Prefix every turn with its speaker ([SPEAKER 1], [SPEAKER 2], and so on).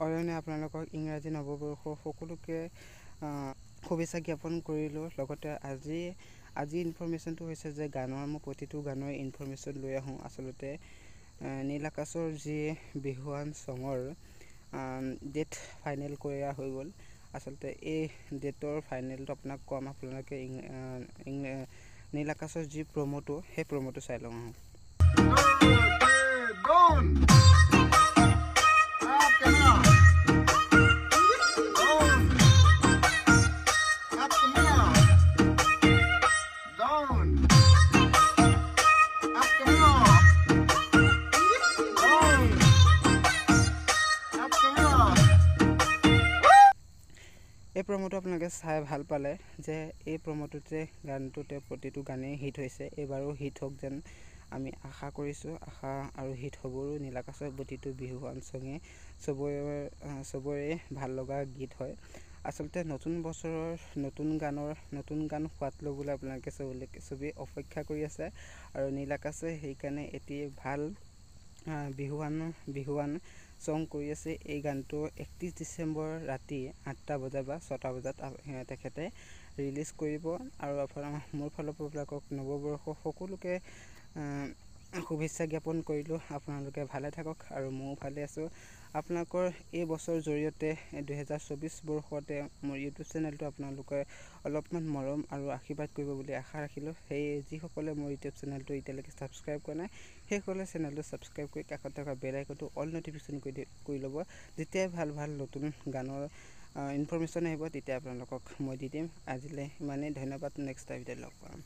[SPEAKER 1] অয়নে আপোনালোকক ইংৰাজী নৱবৰ্ষ সকলোকে শুভেচ্ছা জ্ঞাপন কৰিলোঁ। লগতে আজি ইনফৰমেশ্যনটো হৈছে যে মই প্ৰতিটো গানৰ ইনফৰমেশ্যন লৈ আহোঁ। আচলতে নীল আকাশৰ যি বিহুৱান ছঙৰ ডেট ফাইনেল কৰা হৈ গ'ল। আচলতে এই ডেটৰ ফাইনেলটো আপোনাক ক'ম। আপোনালোকে নীল আকাশৰ যি প্ৰমোটো সেই প্ৰমোটো চাই লওঁ আহোঁ। এই প্ৰমোটো আপোনালোকে চাই ভাল পালে যে এই প্ৰমোটোতে গানটোতে প্ৰতিটো গানেই হিট হৈছে। এইবাৰো হিট হওক যেন আমি আশা কৰিছোঁ। আশা আৰু হিট হ'বৰো। নীল আকাশৰ প্ৰতিটো বিহুৱান ছঙে চবৰে ভাল লগা গীত হয়। আচলতে নতুন বছৰৰ নতুন গান সোৱাদ ল'বলৈ আপোনালোকে চবেই অপেক্ষা কৰি আছে। আৰু নীল আকাশে সেইকাৰণে এটি ভাল বিহুৱান ছং কৰি আছে। এই গানটো 31 ডিচেম্বৰ ৰাতি 8টা বজাত বা 6টা বজাত তেখেতে ৰিলিজ কৰিব। আৰু মোৰ ফালৰ পৰা আপোনালোকক নৱবৰ্ষ সকলোকে শুভেচ্ছা জ্ঞাপন কৰিলোঁ। আপোনালোকে ভালে থাকক আৰু ময়ো ভালে আছোঁ। আপোনালোকৰ এই বছৰ জৰিয়তে 2024 বৰ্ষতে মোৰ ইউটিউব চেনেলটো আপোনালোকে অলপমান মৰম আৰু আশীৰ্বাদ কৰিব বুলি আশা ৰাখিলোঁ। সেই যিসকলে মোৰ ইউটিউব চেনেলটো এতিয়ালৈকে ছাবস্ক্ৰাইব কৰা নাই সেইসকলে চেনেলটো ছাবস্ক্ৰাইব কৰি কাষত থকা বেল আইকনটো অল নটিফিকেশ্যন কৰি ল'ব। যেতিয়াই ভাল নতুন গানৰ ইনফৰমেশ্যন আহিব তেতিয়া আপোনালোকক মই দি দিম। আজিলৈ ইমানেই। ধন্যবাদ। নেক্সট ভিডিঅ'ত লগ পাম।